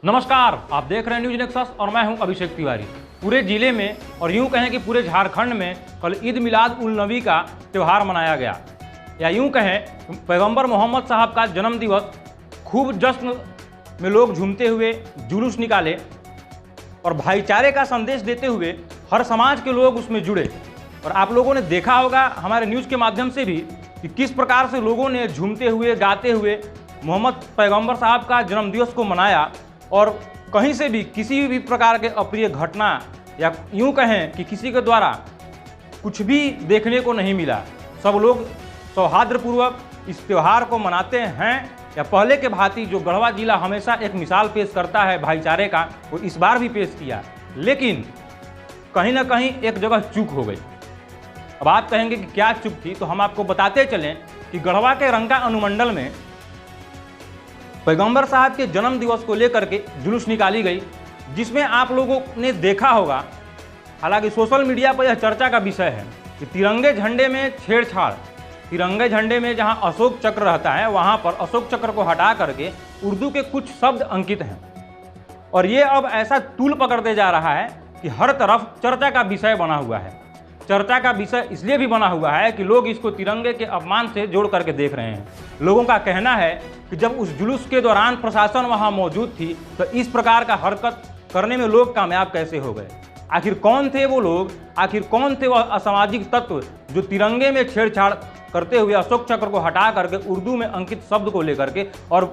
नमस्कार, आप देख रहे हैं न्यूज नेक्सस और मैं हूं अभिषेक तिवारी। पूरे जिले में और यूं कहें कि पूरे झारखंड में कल ईद मिलाद उल नबी का त्यौहार मनाया गया, या यूं कहें पैगंबर मोहम्मद साहब का जन्म दिवस खूब जश्न में लोग झूमते हुए जुलूस निकाले और भाईचारे का संदेश देते हुए हर समाज के लोग उसमें जुड़े। और आप लोगों ने देखा होगा हमारे न्यूज़ के माध्यम से भी कि किस प्रकार से लोगों ने झूमते हुए गाते हुए मोहम्मद पैगंबर साहब का जन्मदिवस को मनाया और कहीं से भी किसी भी प्रकार के अप्रिय घटना या यूं कहें कि किसी के द्वारा कुछ भी देखने को नहीं मिला। सब लोग सौहार्दपूर्वक इस त्यौहार को मनाते हैं। या पहले के भांति जो गढ़वा जिला हमेशा एक मिसाल पेश करता है भाईचारे का, वो इस बार भी पेश किया, लेकिन कहीं ना कहीं एक जगह चूक हो गई। अब आप कहेंगे कि क्या चूक थी, तो हम आपको बताते चलें कि गढ़वा के रंका अनुमंडल में पैगंबर साहब के जन्म दिवस को लेकर के जुलूस निकाली गई, जिसमें आप लोगों ने देखा होगा, हालांकि सोशल मीडिया पर यह चर्चा का विषय है कि तिरंगे झंडे में छेड़छाड़। तिरंगे झंडे में जहां अशोक चक्र रहता है, वहां पर अशोक चक्र को हटा करके उर्दू के कुछ शब्द अंकित हैं और ये अब ऐसा तूल पकड़ते जा रहा है कि हर तरफ चर्चा का विषय बना हुआ है। चर्चा का विषय इसलिए भी बना हुआ है कि लोग इसको तिरंगे के अपमान से जोड़ करके देख रहे हैं। लोगों का कहना है कि जब उस जुलूस के दौरान प्रशासन वहां मौजूद थी तो इस प्रकार का हरकत करने में लोग कामयाब कैसे हो गए। आखिर कौन थे वो लोग, आखिर कौन थे वह असामाजिक तत्व जो तिरंगे में छेड़छाड़ करते हुए अशोक चक्र को हटा करके उर्दू में अंकित शब्द को लेकर के और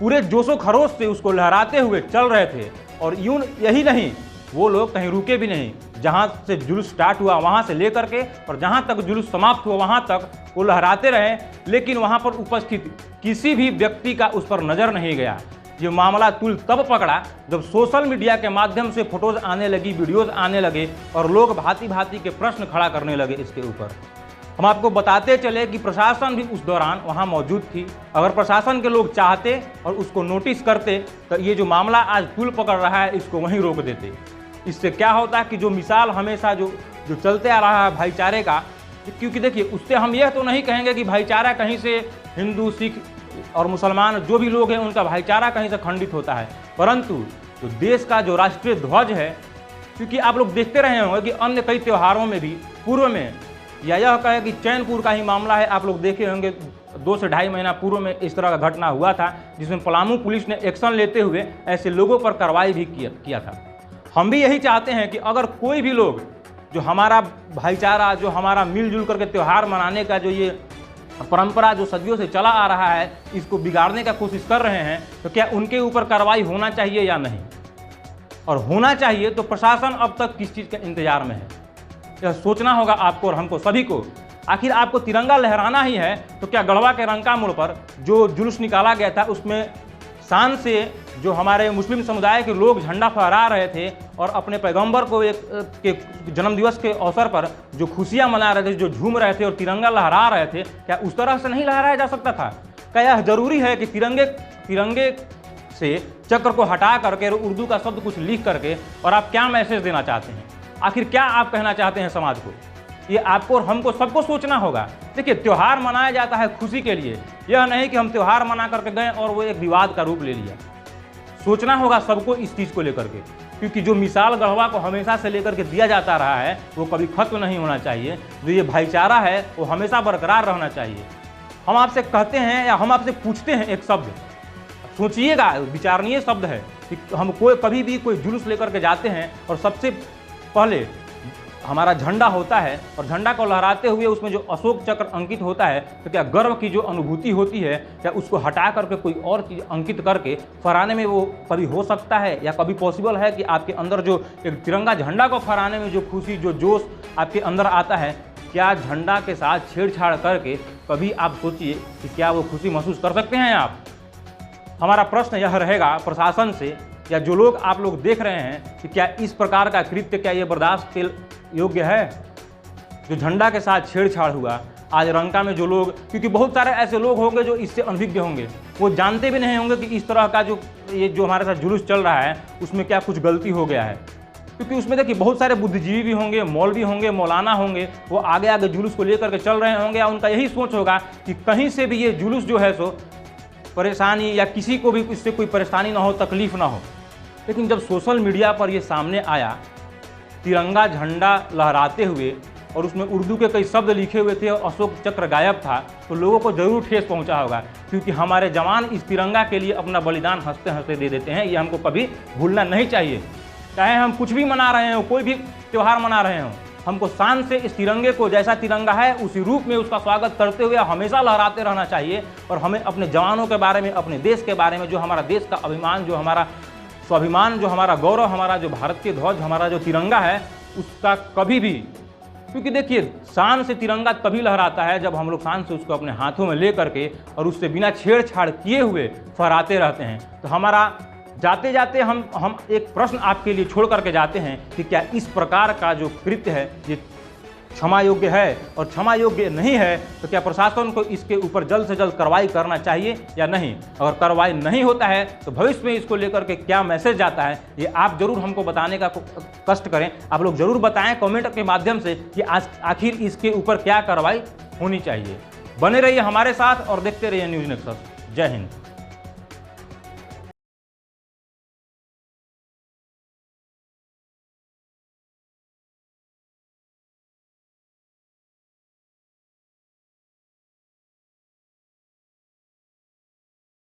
पूरे जोशो खरोश से उसको लहराते हुए चल रहे थे। और यूं यही नहीं, वो लोग कहीं रुके भी नहीं। जहाँ से जुलूस स्टार्ट हुआ वहाँ से लेकर के और जहाँ तक जुलूस समाप्त हुआ वहाँ तक वो लहराते रहे, लेकिन वहाँ पर उपस्थित किसी भी व्यक्ति का उस पर नज़र नहीं गया। ये मामला तुल तब पकड़ा जब सोशल मीडिया के माध्यम से फोटोज आने लगी, वीडियोज़ आने लगे और लोग भांति भांति के प्रश्न खड़ा करने लगे इसके ऊपर। हम आपको बताते चले कि प्रशासन भी उस दौरान वहाँ मौजूद थी। अगर प्रशासन के लोग चाहते और उसको नोटिस करते तो ये जो मामला आज तुल पकड़ रहा है इसको वहीं रोक देते। इससे क्या होता है कि जो मिसाल हमेशा जो चलते आ रहा है भाईचारे का, क्योंकि देखिए उससे हम यह तो नहीं कहेंगे कि भाईचारा कहीं से हिंदू, सिख और मुसलमान जो भी लोग हैं उनका भाईचारा कहीं से खंडित होता है, परंतु जो देश का जो राष्ट्रीय ध्वज है, क्योंकि आप लोग देखते रहे होंगे कि अन्य कई त्योहारों में भी पूर्व में, या यह कहे कि चैनपुर का ही मामला है, आप लोग देखे होंगे 2 से ढाई महीना पूर्व में इस तरह का घटना हुआ था जिसमें पलामू पुलिस ने एक्शन लेते हुए ऐसे लोगों पर कार्रवाई भी किया था। हम भी यही चाहते हैं कि अगर कोई भी लोग जो हमारा भाईचारा, जो हमारा मिलजुल करके त्यौहार मनाने का जो ये परंपरा जो सदियों से चला आ रहा है, इसको बिगाड़ने का कोशिश कर रहे हैं, तो क्या उनके ऊपर कार्रवाई होना चाहिए या नहीं। और होना चाहिए तो प्रशासन अब तक किस चीज़ के इंतजार में है, यह सोचना होगा आपको और हमको सभी को। आखिर आपको तिरंगा लहराना ही है तो क्या गढ़वा के रंका मोड़ पर जो जुलूस निकाला गया था उसमें शान से जो हमारे मुस्लिम समुदाय के लोग झंडा फहरा रहे थे और अपने पैगंबर को के जन्मदिवस के अवसर पर जो खुशियां मना रहे थे, जो झूम रहे थे और तिरंगा लहरा रहे थे, क्या उस तरह से नहीं लहराया जा सकता था? क्या यह जरूरी है कि तिरंगे से चक्र को हटा करके उर्दू का शब्द कुछ लिख करके, और आप क्या मैसेज देना चाहते हैं? आखिर क्या आप कहना चाहते हैं समाज को? ये आपको और हमको सबको सोचना होगा। देखिए, त्यौहार मनाया जाता है खुशी के लिए, यह नहीं कि हम त्यौहार मना करके गए और वो एक विवाद का रूप ले लिया। सोचना होगा सबको इस चीज़ को लेकर के, क्योंकि जो मिसाल गढ़वा को हमेशा से लेकर के दिया जाता रहा है वो कभी खत्म नहीं होना चाहिए। जो ये भाईचारा है वो हमेशा बरकरार रहना चाहिए। हम आपसे कहते हैं या हम आपसे पूछते हैं एक शब्द, सोचिएगा, विचारणीय शब्द है कि हम कभी भी कोई जुलूस लेकर के जाते हैं और सबसे पहले हमारा झंडा होता है और झंडा को लहराते हुए उसमें जो अशोक चक्र अंकित होता है, तो क्या गर्व की जो अनुभूति होती है, क्या उसको हटा करके कोई और चीज़ अंकित करके फहराने में वो कभी हो सकता है या कभी पॉसिबल है कि आपके अंदर जो एक तिरंगा झंडा को फहराने में जो खुशी, जो जोश आपके अंदर आता है, क्या झंडा के साथ छेड़छाड़ करके कभी आप सोचिए कि क्या वो खुशी महसूस कर सकते हैं आप? हमारा प्रश्न यह रहेगा प्रशासन से या जो लोग आप लोग देख रहे हैं कि क्या इस प्रकार का कृत्य, क्या ये बर्दाश्त के योग्य है? जो झंडा के साथ छेड़छाड़ हुआ आज रंका में, जो लोग, क्योंकि बहुत सारे ऐसे लोग होंगे जो इससे अनभिज्ञ होंगे, वो जानते भी नहीं होंगे कि इस तरह का जो हमारे साथ जुलूस चल रहा है उसमें क्या कुछ गलती हो गया है। क्योंकि उसमें देखिए बहुत सारे बुद्धिजीवी भी होंगे, मौलवी होंगे, मौलाना होंगे, वो आगे आगे जुलूस को लेकर के चल रहे होंगे। उनका यही सोच होगा कि कहीं से भी ये जुलूस जो है सो परेशानी या किसी को भी इससे कोई परेशानी ना हो, तकलीफ ना हो। लेकिन जब सोशल मीडिया पर ये सामने आया, तिरंगा झंडा लहराते हुए और उसमें उर्दू के कई शब्द लिखे हुए थे और अशोक चक्र गायब था, तो लोगों को ज़रूर ठेस पहुंचा होगा, क्योंकि हमारे जवान इस तिरंगा के लिए अपना बलिदान हंसते हंसते दे देते हैं। ये हमको कभी भूलना नहीं चाहिए। चाहे हम कुछ भी मना रहे हो, कोई भी त्यौहार मना रहे हो, हमको शान से इस तिरंगे को, जैसा तिरंगा है उसी रूप में उसका स्वागत करते हुए हमेशा लहराते रहना चाहिए। और हमें अपने जवानों के बारे में, अपने देश के बारे में, जो हमारा देश का अभिमान, जो हमारा स्वाभिमान, जो हमारा गौरव, हमारा जो भारतीय ध्वज, हमारा जो तिरंगा है, उसका कभी भी, क्योंकि देखिए शान से तिरंगा तभी लहराता है जब हम लोग शान से उसको अपने हाथों में ले करके और उससे बिना छेड़छाड़ किए हुए फहराते रहते हैं। तो हमारा जाते जाते हम एक प्रश्न आपके लिए छोड़ करके जाते हैं कि क्या इस प्रकार का जो कृत्य है ये क्षमा योग्य है, और क्षमा योग्य नहीं है तो क्या प्रशासन को इसके ऊपर जल्द से जल्द कार्रवाई करना चाहिए या नहीं। अगर कार्रवाई नहीं होता है तो भविष्य में इसको लेकर के क्या मैसेज जाता है, ये आप जरूर हमको बताने का कष्ट करें। आप लोग जरूर बताएं कमेंट के माध्यम से कि आखिर इसके ऊपर क्या कार्रवाई होनी चाहिए। बने रहिए हमारे साथ और देखते रहिए न्यूज़ नेक्सस। जय हिंद।